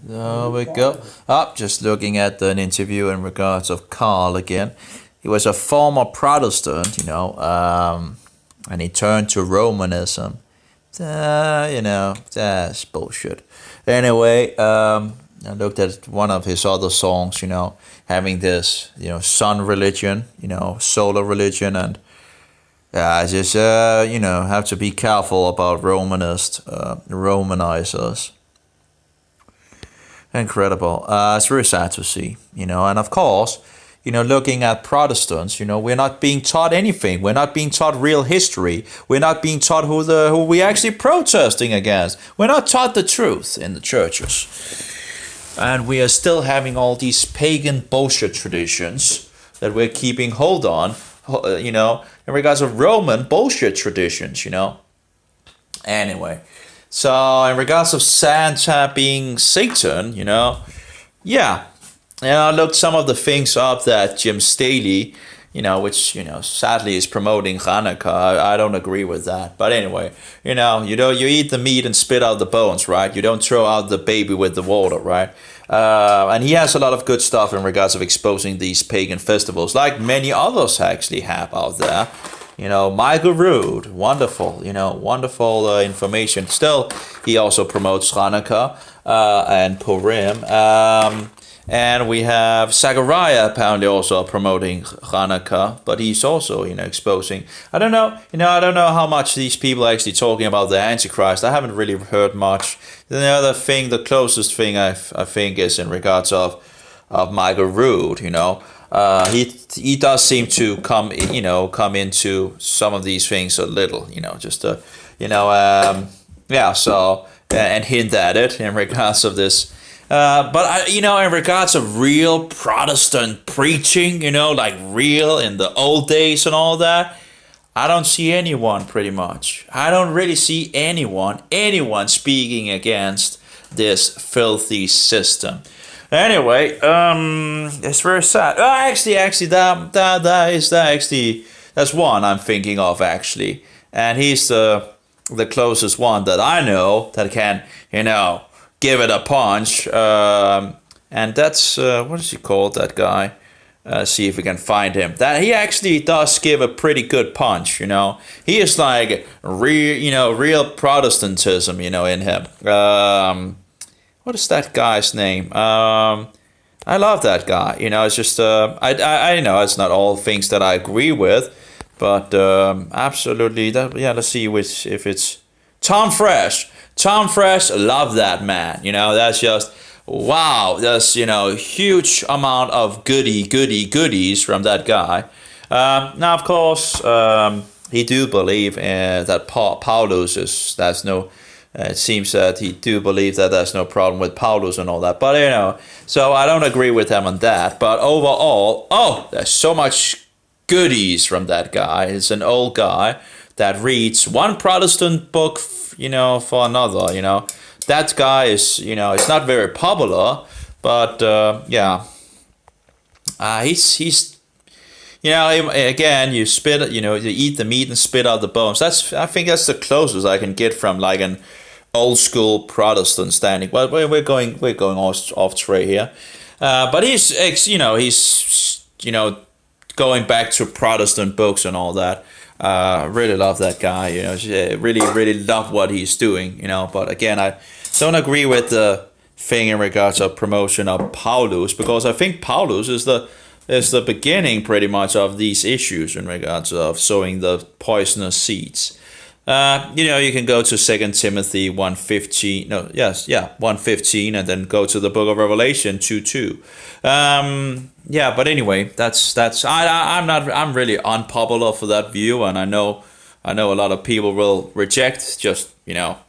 There we go. Up, just looking at an interview in regards of Carl again. He was a former Protestant, and he turned to Romanism. That's bullshit. Anyway, I looked at one of his other songs, having this, sun religion, solar religion, and I just, have to be careful about Romanizers. Incredible. It's very sad to see, and of course, looking at Protestants, we're not being taught anything. We're not being taught real history. We're not being taught who we actually protesting against. We're not taught the truth in the churches. And we are still having all these pagan bullshit traditions that we're keeping hold on, in regards of Roman bullshit traditions, Anyway, so in regards of Santa being Satan, I looked some of the things up that Jim Staley, which, sadly is promoting Hanukkah. I don't agree with that. But anyway, you eat the meat and spit out the bones, right? You don't throw out the baby with the water, right? And he has a lot of good stuff in regards of exposing these pagan festivals, like many others actually have out there. Michael Rood, wonderful, wonderful information. Still, he also promotes Hanukkah and Purim. And we have Zachariah apparently also promoting Hanukkah, but he's also, exposing. I don't know how much these people are actually talking about the Antichrist. I haven't really heard much. The closest thing I think is in regards of Michael Rood. He does seem to come into some of these things a little, and hint at it in regards of this. But in regards of real Protestant preaching, like real in the old days and all that, I don't see anyone pretty much. I don't really see anyone speaking against this filthy system. Anyway, it's very sad. That's one I'm thinking of actually, and he's the closest one that I know that can, give it a punch. And that's what is he called? That guy. See if we can find him. That he actually does give a pretty good punch. He is like real Protestantism. In him. What is that guy's name? I love that guy. It's just I know it's not all things that I agree with, but absolutely. Let's see if it's Tom Fresh. Tom Fresh, love that man. That's just wow. That's huge amount of goodies from that guy. Now of course he do believe that Paulus is it seems that he do believe that there's no problem with Paulus and all that. But, so I don't agree with him on that. But overall, there's so much goodies from that guy. He's an old guy that reads one Protestant book, for another, That guy is, it's not very popular, but, he's again, you spit, you eat the meat and spit out the bones. I think that's the closest I can get from like an old school Protestant standing. Well, we're going off track here, but he's going back to Protestant books and all that. Really love that guy. Really love what he's doing. But again, I don't agree with the thing in regards of promotion of Paulus, because I think Paulus is the beginning pretty much of these issues in regards of sowing the poisonous seeds. You can go to 2 Timothy 1:15. 1:15, and then go to the book of Revelation 2:2. But anyway, I'm really unpopular for that view, and I know a lot of people will reject just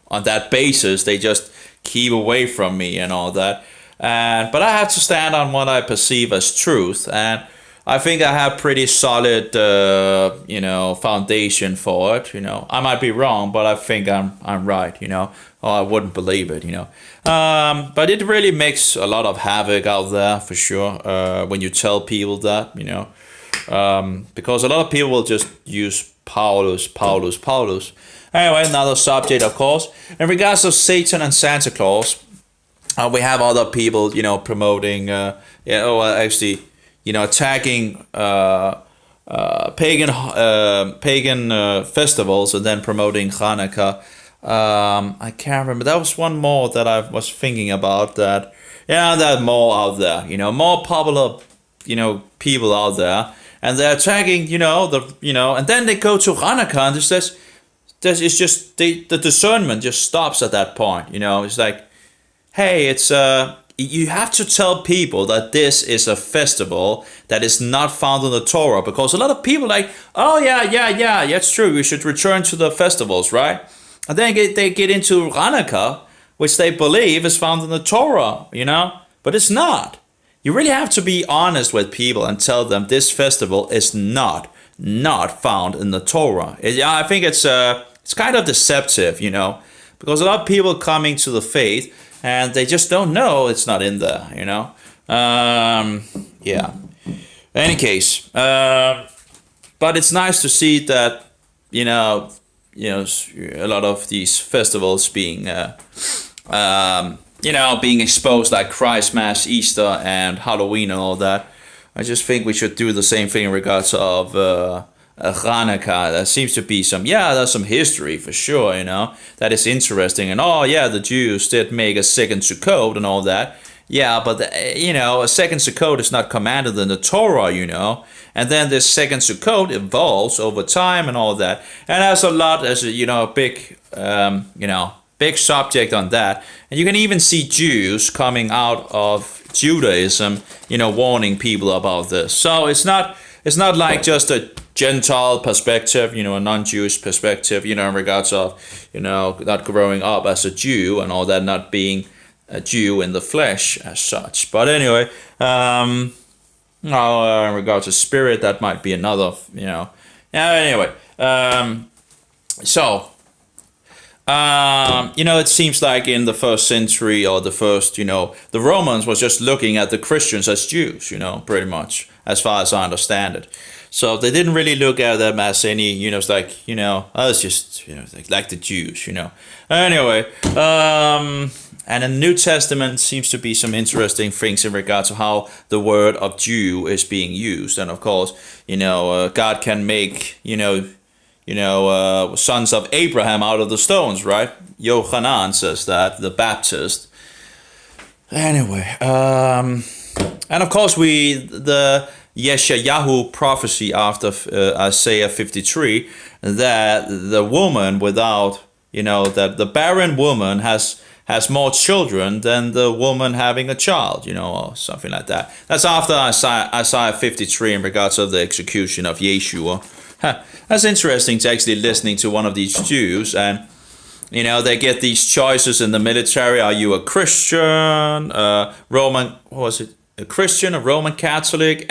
on that basis. They just keep away from me and all that. But I have to stand on what I perceive as truth, and I think I have pretty solid, foundation for it. I might be wrong, but I think I'm right. Or I wouldn't believe it. But it really makes a lot of havoc out there for sure. When you tell people that, because a lot of people will just use Paulus. Anyway, another subject, of course. In regards to Satan and Santa Claus, We have other people, promoting, actually, attacking pagan festivals and then promoting Hanukkah. I can't remember. That was one more that I was thinking about. That that more out there. More popular, people out there, and they're attacking. And then they go to Hanukkah and it's just the discernment just stops at that point. It's like, hey, it's you have to tell people that this is a festival that is not found in the Torah, because a lot of people like, oh yeah, it's true, we should return to the festivals, right? And then they get into Hanukkah, which they believe is found in the Torah, but it's not. You really have to be honest with people and tell them this festival is not found in the Torah. I think it's kind of deceptive, because a lot of people coming to the faith and they just don't know it's not in there, Yeah. Any case, but it's nice to see that, a lot of these festivals being, being exposed, like Christmas, Easter, and Halloween and all that. I just think we should do the same thing in regards of Hanukkah. There seems to be there's some history for sure, that is interesting. And the Jews did make a second Sukkot and all that. Yeah, but a second Sukkot is not commanded in the Torah, And then this second Sukkot evolves over time and all that. And there's a big, big subject on that. And you can even see Jews coming out of Judaism, warning people about this. So it's not like just a Gentile perspective, a non-Jewish perspective, in regards of, not growing up as a Jew and all that, not being a Jew in the flesh as such. But anyway, in regards to spirit, that might be another, Anyway, it seems like in the first century or the first, the Romans was just looking at the Christians as Jews, pretty much, as far as I understand it. So they didn't really look at them as any, it's like, it's just, like the Jews, Anyway, and in the New Testament seems to be some interesting things in regards to how the word of Jew is being used. And of course, God can make, sons of Abraham out of the stones, right? Yochanan says that, the Baptist. Anyway, and of course the Yeshayahu prophecy after Isaiah 53, that the woman without, that the barren woman has more children than the woman having a child, or something like that. That's after Isaiah 53 in regards of the execution of Yeshua. That's interesting to actually listening to one of these Jews, and they get these choices in the military. Are you a Christian, Roman? What was it? A Christian, a Roman Catholic,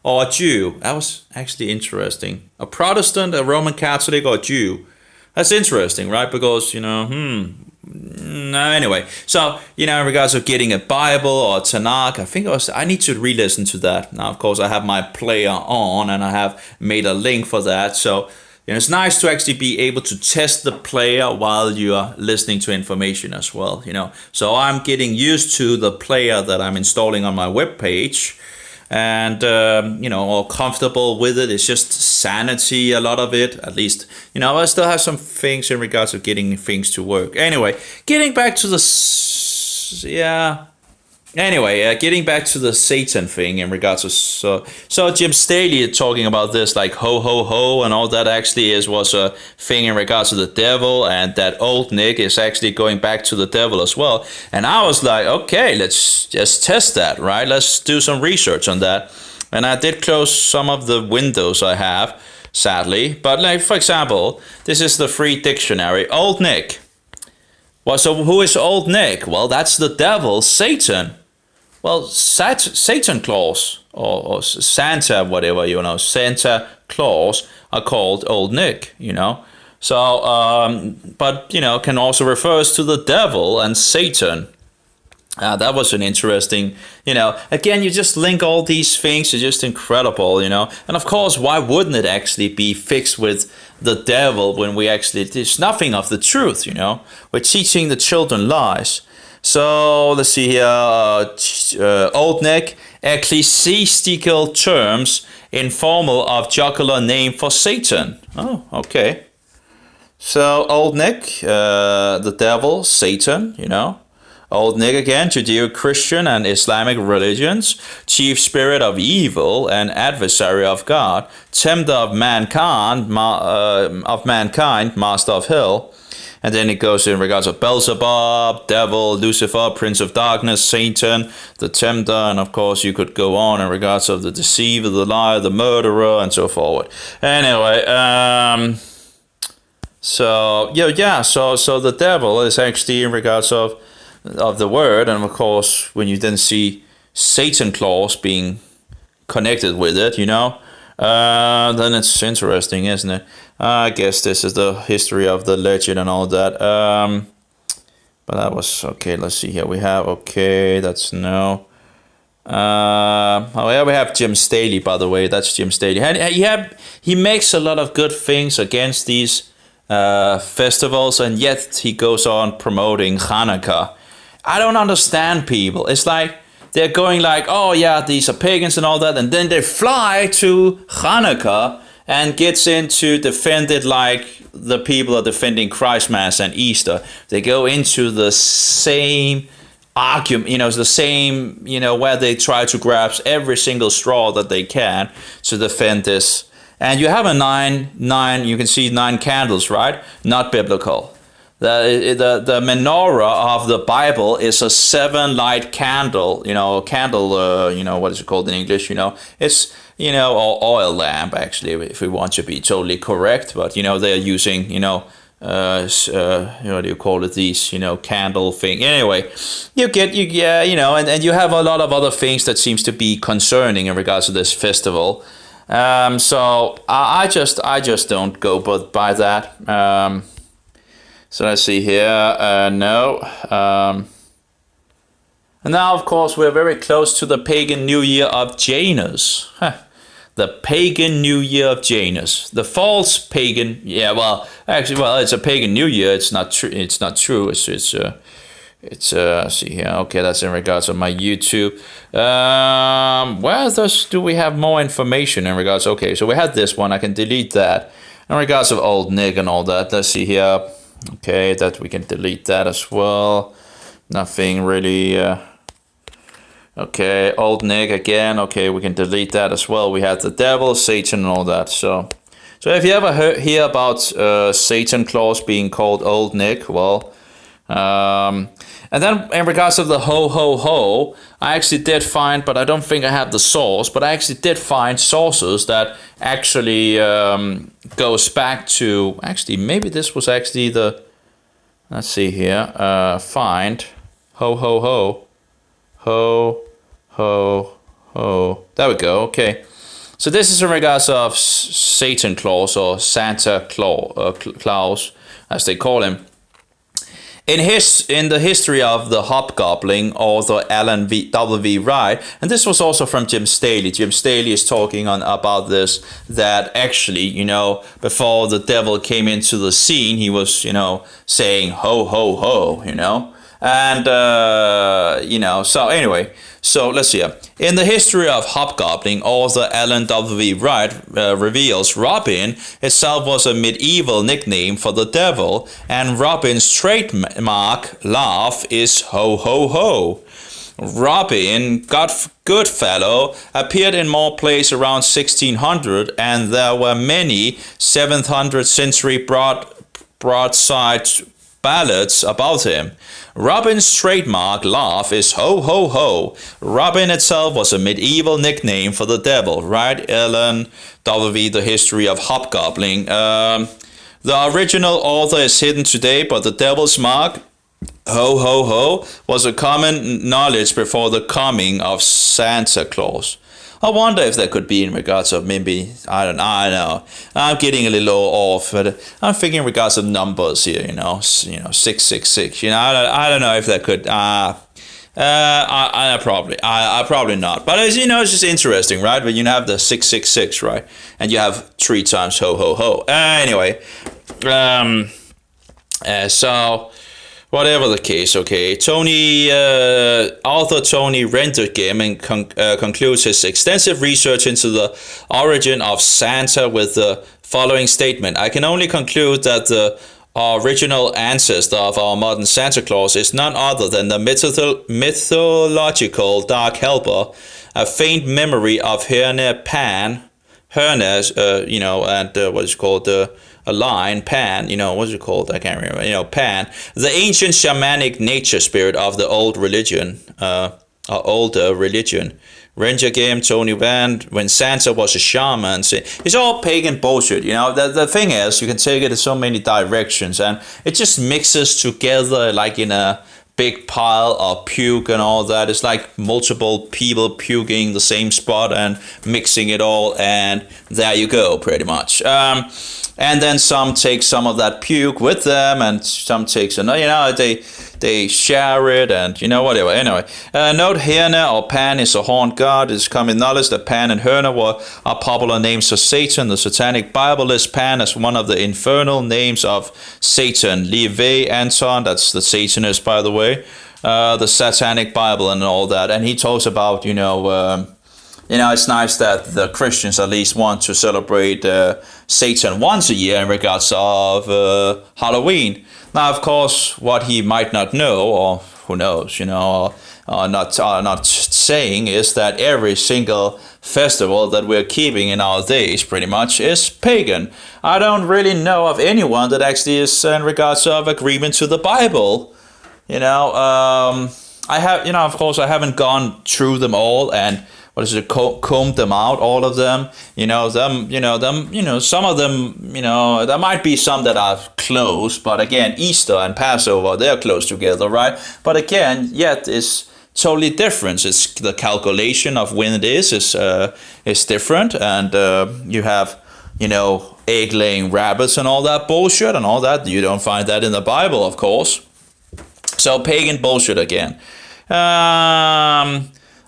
or a Jew? That was actually interesting. A Protestant, a Roman Catholic, or a Jew? That's interesting, right? Because anyway, so in regards of getting a Bible or a Tanakh, I need to re-listen to that. Now, of course, I have my player on and I have made a link for that. So it's nice to actually be able to test the player while you are listening to information as well. So I'm getting used to the player that I'm installing on my webpage. And all comfortable with it. It's just sanity, a lot of it, at least. I still have some things in regards of getting things to work. Anyway, getting back to the Satan thing in regards to so Jim Staley talking about this, like ho ho ho and all that actually was a thing in regards to the devil, and that old Nick is actually going back to the devil as well. And I was like, okay, let's just test that, right? Let's do some research on that. And I did close some of the windows I have, sadly. But like, for example, this is the free dictionary. Old Nick. Well, so who is Old Nick? Well, that's the devil, Satan. Well, Satan Claus or Santa, whatever, Santa Claus are called Old Nick, So, but, can also refers to the devil and Satan. That was an interesting, again, you just link all these things. It's just incredible, And of course, why wouldn't it actually be fixed with the devil when there's nothing of the truth, We're teaching the children lies. So let's see here. Old Nick, ecclesiastical terms, informal of jocular name for Satan. Oh, okay. So Old Nick, the devil, Satan, Old Nick again, Judeo-Christian and Islamic religions, chief spirit of evil and adversary of God, tempter of mankind, master of hell. And then it goes in regards of Beelzebub, devil, Lucifer, prince of darkness, Satan, the tempter, and of course you could go on in regards of the deceiver, the liar, the murderer, and so forward. Anyway, so the devil is actually in regards of the word, and of course when you then see Satan clause being connected with it, then it's interesting, isn't it? I guess this is the history of the legend and all that. But that was okay. Let's see here. We have that's no. Oh yeah, we have Jim Staley, by the way. That's Jim Staley, and he makes a lot of good things against these festivals, and yet he goes on promoting Hanukkah. I don't understand people. It's like they're going like, oh yeah, these are pagans and all that, and then they fly to Hanukkah and gets into defend it like the people are defending Christmas and Easter. They go into the same argument, the same, where they try to grab every single straw that they can to defend this. And you have a nine, you can see 9 candles, right? Not biblical. The menorah of the Bible is a 7-light candle, what is it called in English? It's, oil lamp, actually, if we want to be totally correct. But, they're using, what do you call it? These, candle thing. Anyway, and you have a lot of other things that seems to be concerning in regards to this festival. So I just don't go by that. So let's see here. No. And now, of course, we're very close to the pagan New Year of Janus. The pagan New Year of Janus. The false pagan. Yeah, it's a pagan New Year. It's not true. It's not true. It's see here. Okay, that's in regards to my YouTube. Where do we have more information in regards? Okay, so we had this one. I can delete that. In regards of Old Nick and all that. Let's see here. Okay, that we can delete that as well. Nothing really. Okay, Old Nick again. Okay, we can delete that as well. We had the devil, Satan, and all that. So if you ever hear about Satan clause being called Old Nick, well, and then in regards to the ho ho ho, I actually did find, but I don't think I have the source, but I actually did find sources that actually goes back to, actually maybe this was actually the, let's see here, find ho ho ho, ho ho ho, there we go. Okay, so this is in regards of Satan Claus or Santa Claus, as they call him. In the history of the Hobgoblin, author Alan W. Wright, and this was also from Jim Staley. Jim Staley is talking about this, that actually, before the devil came into the scene, he was, saying ho, ho, ho, and, so anyway, so let's see here. In the history of Hobgoblin, author Alan W. Wright reveals Robin itself was a medieval nickname for the devil, and Robin's trademark laugh is ho ho ho. Robin Goodfellow appeared in more plays around 1600, and there were many 7th century broadside ballads about him. Robin's trademark laugh is ho ho ho. Robin itself was a medieval nickname for the devil, right? Alan W. The History of Hobgoblin. The original author is hidden today, but the devil's mark, ho ho ho, was a common knowledge before the coming of Santa Claus. I wonder if that could be in regards of maybe, I don't know. I'm getting a little off, but I'm thinking in regards of numbers here, 666. I don't know if that could. I probably not. But as it's just interesting, right? When you have the 666, right, and you have 3 times ho ho ho. Anyway, so. whatever the case, okay. Author Tony Rendergem concludes his extensive research into the origin of Santa with the following statement: I can only conclude that the original ancestor of our modern Santa Claus is none other than the mythological Dark Helper, a faint memory of Herne Hernes, and what is called a line, Pan, what's it called? I can't remember. Pan, the ancient shamanic nature spirit of the old religion, older religion. Ranger Game, Tony Van, when Santa was a shaman. It's all pagan bullshit, The thing is, you can take it in so many directions, and it just mixes together like in a big pile of puke and all that. It's like multiple people puking the same spot and mixing it all, and there you go, pretty much. And then some take some of that puke with them, and some takes another. They share it, and whatever. Anyway, note Herne or Pan is a horned god. It's common knowledge that Pan and Herne are popular names for Satan. The Satanic Bible lists Pan as one of the infernal names of Satan. Levi Anton, that's the Satanist, by the way. The Satanic Bible and all that, and he talks about it's nice that the Christians at least want to celebrate Satan once a year in regards of Halloween. Now, of course, what he might not know, or who knows, not saying, is that every single festival that we're keeping in our days pretty much is pagan. I don't really know of anyone that actually is in regards of agreement to the Bible. I have, of course, I haven't gone through them all and combed them out, all of them. Some of them, there might be some that are close, but again, Easter and Passover, they're close together, right? But again, yet it's totally different. It's the calculation of when it is different, and you have, egg-laying rabbits and all that bullshit and all that. You don't find that in the Bible, of course. So pagan bullshit again.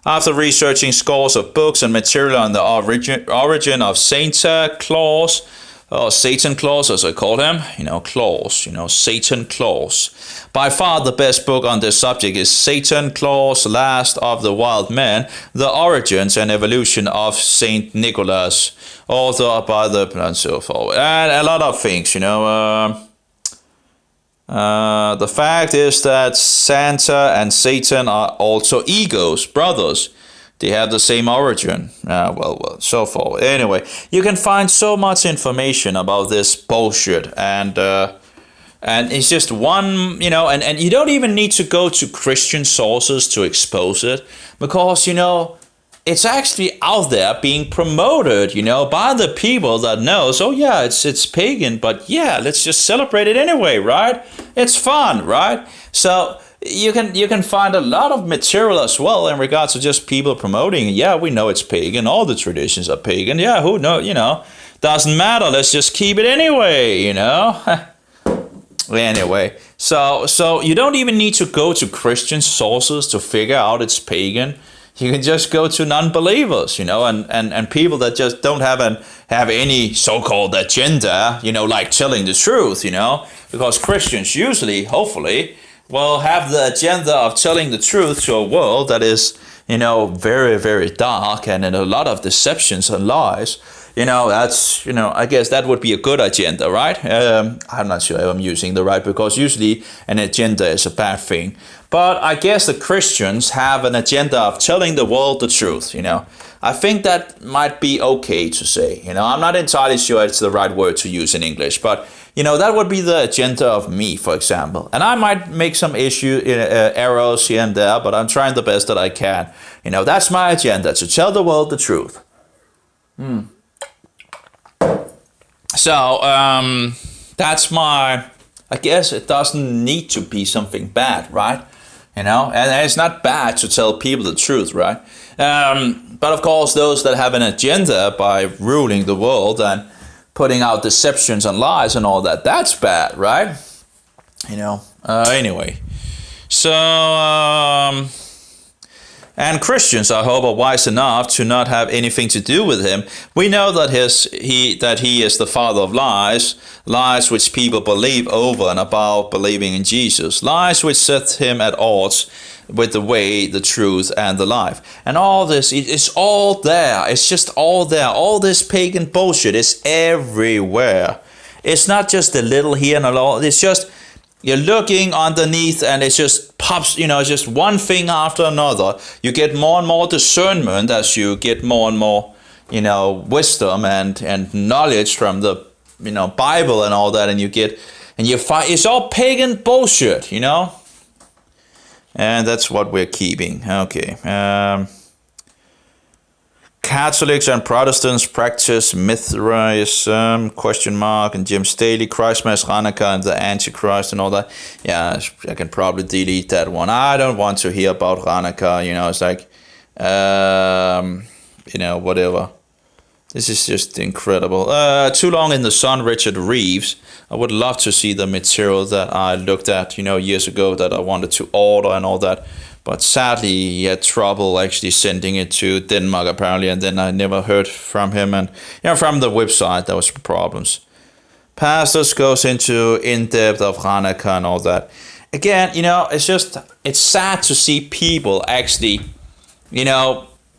After researching scores of books and material on the origin of Santa Claus, or Satan Claus as I call him, Claus, Satan Claus. By far the best book on this subject is Satan Claus, Last of the Wild Men, The Origins and Evolution of Saint Nicholas, author by the, and so forth. And a lot of things, the fact is that Santa and Satan are also egos, brothers. They have the same origin. So forth. Anyway, you can find so much information about this bullshit, and it's just one, and you don't even need to go to Christian sources to expose it, because it's actually out there being promoted, by the people that knows, oh yeah, it's pagan, but yeah, let's just celebrate it anyway, right? It's fun, right? So you can find a lot of material as well in regards to just people promoting, yeah, we know it's pagan, all the traditions are pagan, yeah, who knows, doesn't matter, let's just keep it anyway, Anyway, so you don't even need to go to Christian sources to figure out it's pagan. You can just go to non-believers, and people that just don't have any so-called agenda, like telling the truth, because Christians usually, hopefully, will have the agenda of telling the truth to a world that is, very, very dark and in a lot of deceptions and lies. That's, I guess that would be a good agenda, right? I'm not sure if I'm using the right, because usually an agenda is a bad thing. But I guess the Christians have an agenda of telling the world the truth, I think that might be okay to say, I'm not entirely sure it's the right word to use in English, but, that would be the agenda of me, for example. And I might make some errors here and there, but I'm trying the best that I can. That's my agenda, to tell the world the truth. So, that's I guess it doesn't need to be something bad, right? And it's not bad to tell people the truth, right? But of course, those that have an agenda by ruling the world and putting out deceptions and lies and all that, that's bad, right? Anyway. So, And Christians, I hope, are wise enough to not have anything to do with him. We know that he is the father of lies, lies which people believe over and about believing in Jesus, lies which set him at odds with the way, the truth, and the life. And all this, it's all there. It's just all there. All this pagan bullshit is everywhere. It's not just a little here and a lot. It's just, you're looking underneath and it just pops, just one thing after another. You get more and more discernment as you get more and more, wisdom and knowledge from the, Bible and all that. And you find, it's all pagan bullshit, And that's what we're keeping. Okay. Catholics and Protestants practice Mithraism, ? And Jim Staley, Christmas, Hanukkah, and the Antichrist and all that. Yeah, I can probably delete that one. I don't want to hear about Hanukkah, it's like, whatever. This is just incredible. Too Long in the Sun, Richard Reeves. I would love to see the material that I looked at, years ago that I wanted to order and all that. But sadly, he had trouble actually sending it to Denmark, apparently, and then I never heard from him. And, from the website, there was problems. Pastors goes into in-depth of Hanukkah and all that. Again, it's sad to see people actually,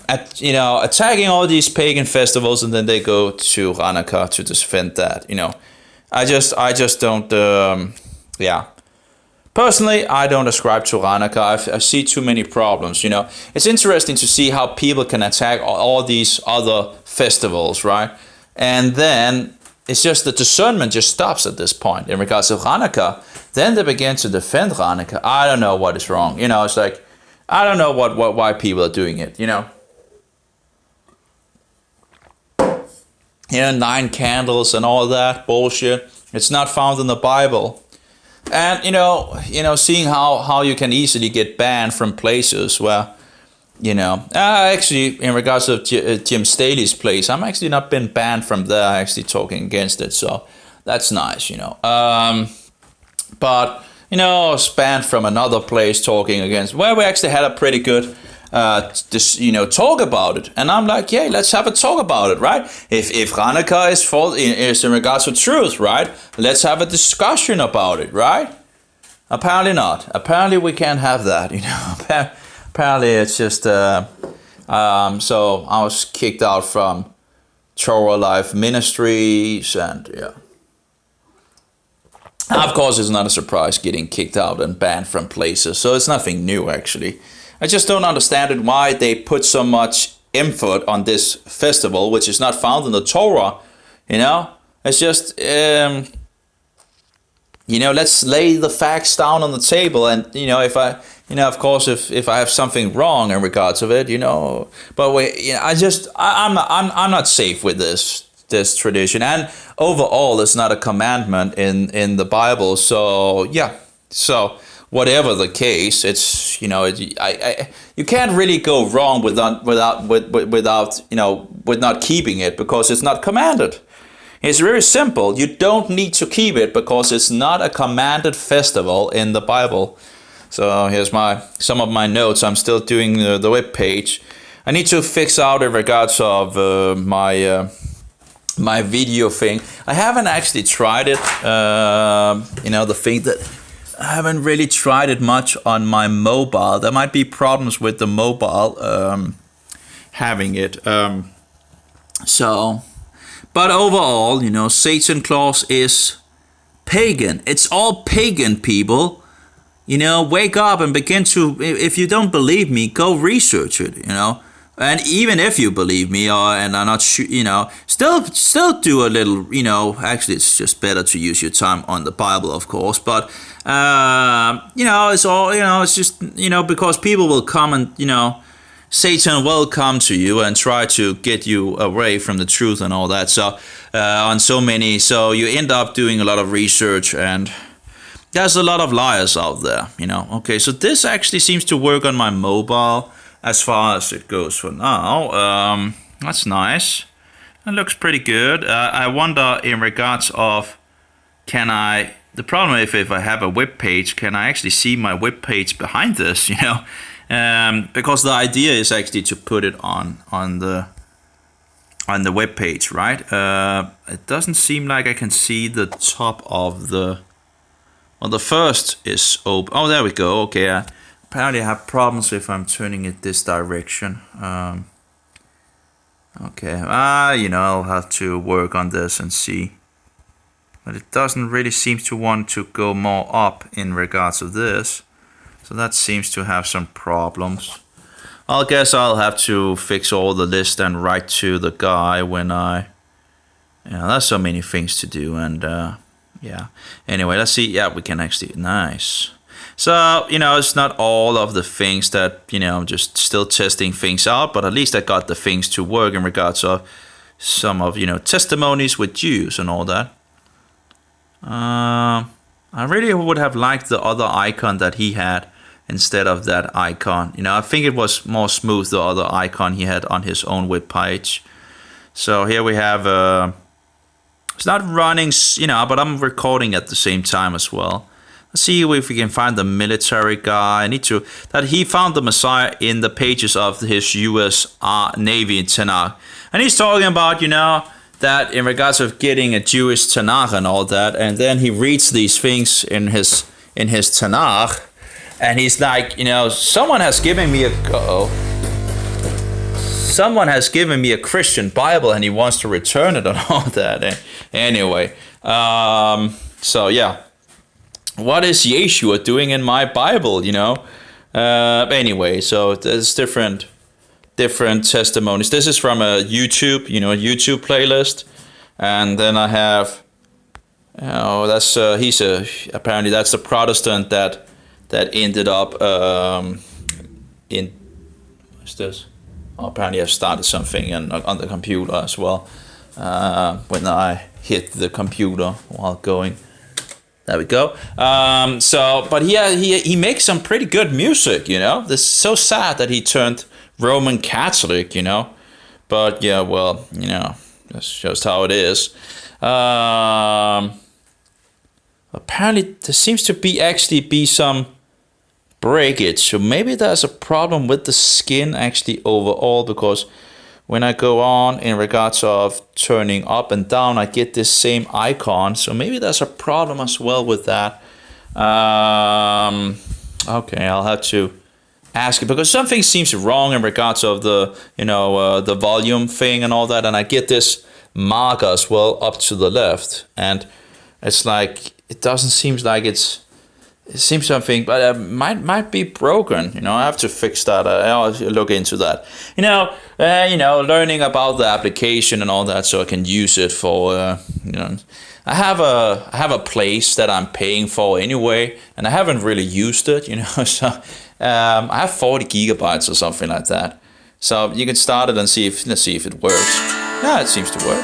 attacking all these pagan festivals, and then they go to Hanukkah to defend that, I just don't, Personally, I don't ascribe to Hanukkah. I see too many problems, It's interesting to see how people can attack all these other festivals, right? And then it's just the discernment just stops at this point. In regards to Hanukkah, then they begin to defend Hanukkah. I don't know what is wrong. It's like, I don't know why people are doing it, 9 candles and all that bullshit. It's not found in the Bible. And, seeing how you can easily get banned from places where, actually, in regards to Jim Staley's place, I'm actually not been banned from there, actually talking against it. So that's nice, But, I was banned from another place talking against, well, we actually had a pretty good talk about it, and I'm like, yeah, let's have a talk about it, right? If Hanukkah is in regards to truth, right? Let's have a discussion about it, right? Apparently not. Apparently we can't have that, Apparently it's just so I was kicked out from Torah Life Ministries, and yeah. Of course, it's not a surprise getting kicked out and banned from places, so it's nothing new actually. I just don't understand it, why they put so much effort on this festival, which is not found in the Torah, It's just, let's lay the facts down on the table, and, if I, of course, if I have something wrong in regards of it, but I'm not safe with this tradition, and overall, it's not a commandment in the Bible, so, yeah, so... Whatever the case, it's you can't really go wrong with not keeping it, because it's not commanded. It's very simple. You don't need to keep it because it's not a commanded festival in the Bible. So here's some of my notes. I'm still doing the web page. I need to fix out in regards of my video thing. I haven't actually tried it. The thing that. I haven't really tried it much on my mobile. There might be problems with the mobile having it. But overall, Satan Claus is pagan. It's all pagan, people. Wake up and begin to, if you don't believe me, go research it, And even if you believe me, and I'm not sure, still do a little, actually it's just better to use your time on the Bible, of course, but, it's all, it's just, because people will come and, Satan will come to you and try to get you away from the truth and all that. So, so you end up doing a lot of research, and there's a lot of liars out there, Okay, so this actually seems to work on my mobile. As far as it goes for now, that's nice. It looks pretty good. I wonder in regards of, the problem if I have a web page, can I actually see my web page behind this, because the idea is actually to put it on the web page, right? It doesn't seem like I can see the top of the. Well, the first is open. Oh, there we go. Okay, apparently I have problems if I'm turning it this direction. Okay, I'll have to work on this and see. But it doesn't really seem to want to go more up in regards to this. So that seems to have some problems. I guess I'll have to fix all the list and write to the guy when there's so many things to do, and yeah. Anyway, let's see. Yeah, we can actually, nice. So, it's not all of the things that, I'm just still testing things out, but at least I got the things to work in regards of some of, testimonies with Jews and all that. I really would have liked the other icon that he had instead of that icon. I think it was more smooth, the other icon he had on his own web page. So here we have, it's not running, but I'm recording at the same time as well. Let's see if we can find the military guy. That he found the Messiah in the pages of his U.S. Navy in Tanakh. And he's talking about, that in regards of getting a Jewish Tanakh and all that. And then he reads these things in his Tanakh. And he's like, someone has given me a Christian Bible and he wants to return it and all that. Anyway, so yeah, what is Yeshua doing in my Bible? Anyway, so there's different testimonies. This is from a YouTube, a YouTube playlist, and then I have, apparently that's the Protestant that ended up in, what's this? Oh, apparently I started something on the computer as well when I hit the computer while going. There we go. But he makes some pretty good music, This is so sad that he turned Roman Catholic, But yeah, well, that's just how it is. Apparently there seems to be some breakage, so maybe there's a problem with the skin actually overall, because when I go on in regards of turning up and down, I get this same icon, so maybe there's a problem as well with that. Okay, I'll have to ask it, because something seems wrong in regards of the the volume thing and all that, and I get this marker as well up to the left, and it's like it doesn't seem like it seems something, but it might be broken. I have to fix that. I'll look into that. Learning about the application and all that, so I can use it for. I have a place that I'm paying for anyway, and I haven't really used it. So I have 40 gigabytes or something like that. So you can start it and let's see if it works. Yeah, it seems to work.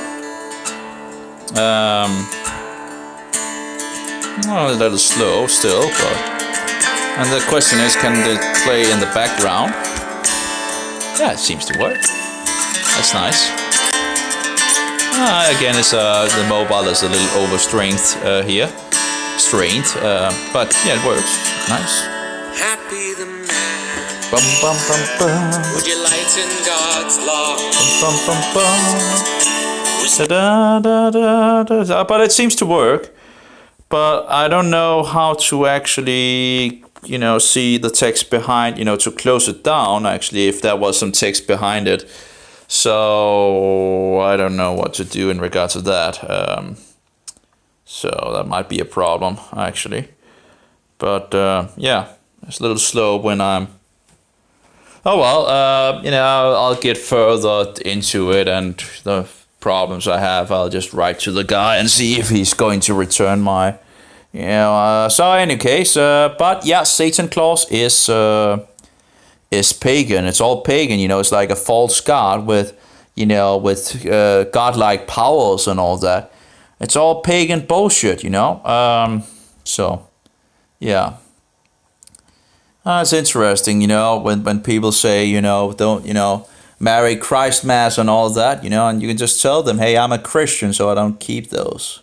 A little slow still, and the question is, can they play in the background? Yeah, it seems to work. That's nice. Again, it's the mobile is a little overstrained here, but yeah, it works. Nice. Happy the man. Bum bum bum bum. Would you lighten God's law? Bum bum bum bum. Da. But it seems to work. But I don't know how to actually, see the text behind, to close it down, actually, if there was some text behind it. So I don't know what to do in regards to that. So that might be a problem, actually. But yeah, it's a little slow when I'm... Oh well, I'll get further into it, and the problems I have, I'll just write to the guy and see if he's going to return my... so in any case, but yeah, Satan Claus is pagan. It's all pagan, it's like a false god with godlike powers and all that. It's all pagan bullshit, so yeah. It's interesting, when people say, don't, marry Christ Mass and all that, and you can just tell them, hey, I'm a Christian, so I don't keep those.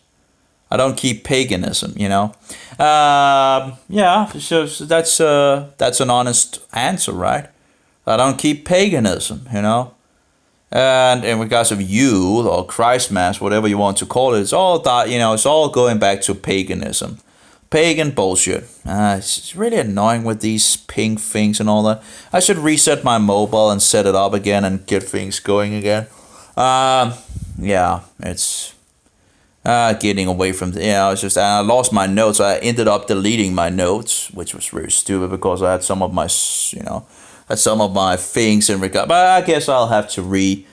I don't keep paganism, you know. Yeah, so that's an honest answer, right? I don't keep paganism, you know. And in regards of Yule or Christmas, whatever you want to call it, it's all that, you know, it's all going back to paganism. Pagan bullshit. It's really annoying with these pink things and all that. I should reset my mobile and set it up again and get things going again. Yeah, it's getting away from the, yeah, it's just, I lost my notes. I ended up deleting my notes, which was really stupid because I had some of my, you know, had some of my things in regard, but I guess I'll have to refix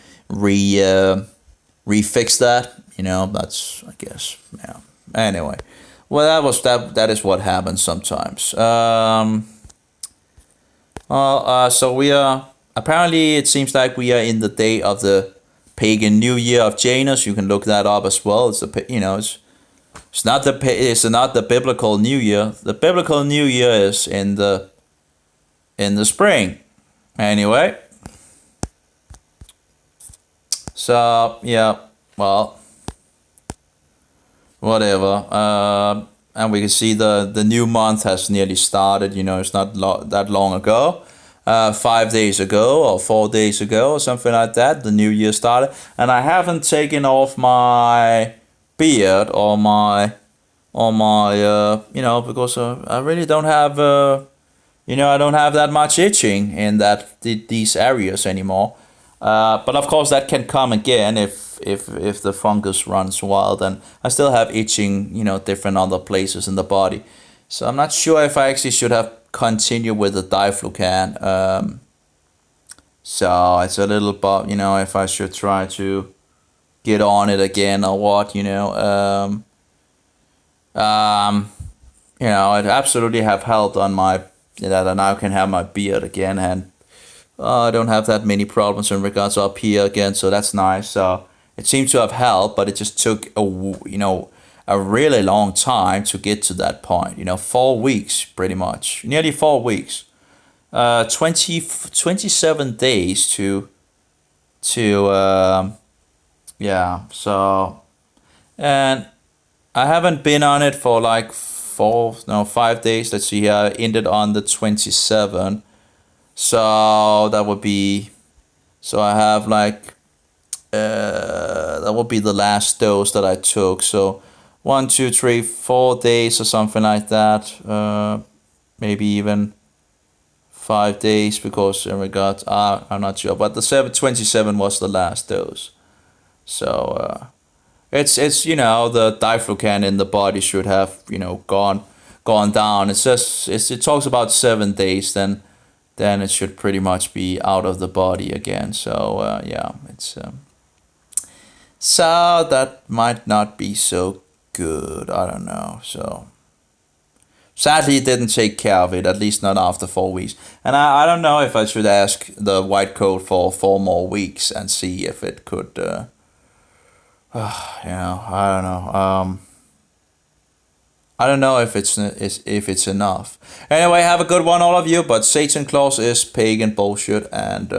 that, you know. That's, I guess, yeah. Anyway, well, that is what happens sometimes. So we are, apparently it seems like we are in the day of the pagan New Year of Janus. You can look that up as well. It's the, you know, it's not the biblical New Year. The biblical New Year is in the spring. Anyway, so yeah, well, whatever. And we can see the new month has nearly started. You know, it's not that long ago. 5 days ago or 4 days ago or something like that, the new year started, and I haven't taken off my beard or my you know, because I really don't have you know, I don't have that much itching in these areas anymore. But of course that can come again if the fungus runs wild, and I still have itching, you know, different other places in the body. So I'm not sure if I actually should have continued with the diflucan. So it's a little bit, you know, if I should try to get on it again or what, you know. You know, it absolutely have helped on my, that I now can have my beard again, and I don't have that many problems in regards up here again, so that's nice. So it seems to have helped, but it just took a really long time to get to that point. You know, 4 weeks pretty much, nearly 4 weeks, 27 days to yeah. So, and I haven't been on it for like 5 days. Let's see here. I ended on the 27th. So that would be, so I have like, that would be the last dose that I took. So 1, 2, 3, 4 days or something like that. Maybe even 5 days, because in regards, I'm not sure, but the 27 was the last dose. So it's you know, the diflucan in the body should have, you know, gone down. It's just it talks about 7 days, then it should pretty much be out of the body again. So yeah, it's so that might not be so good. I don't know. So sadly, it didn't take care of it, at least not after 4 weeks. And I don't know if I should ask the white coat for 4 more weeks and see if it could. You know, I don't know. I don't know if it's enough. Anyway, have a good one, all of you. But Satan Claus is pagan bullshit, and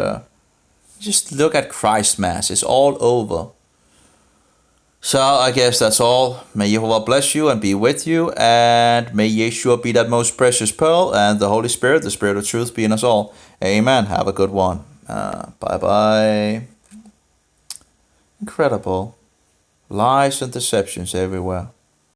just look at Christmas. It's all over. So I guess that's all. May Jehovah bless you and be with you, and may Yeshua be that most precious pearl, and the Holy Spirit, the Spirit of truth, be in us all. Amen. Have a good one. Bye bye. Incredible. Lies and deceptions everywhere.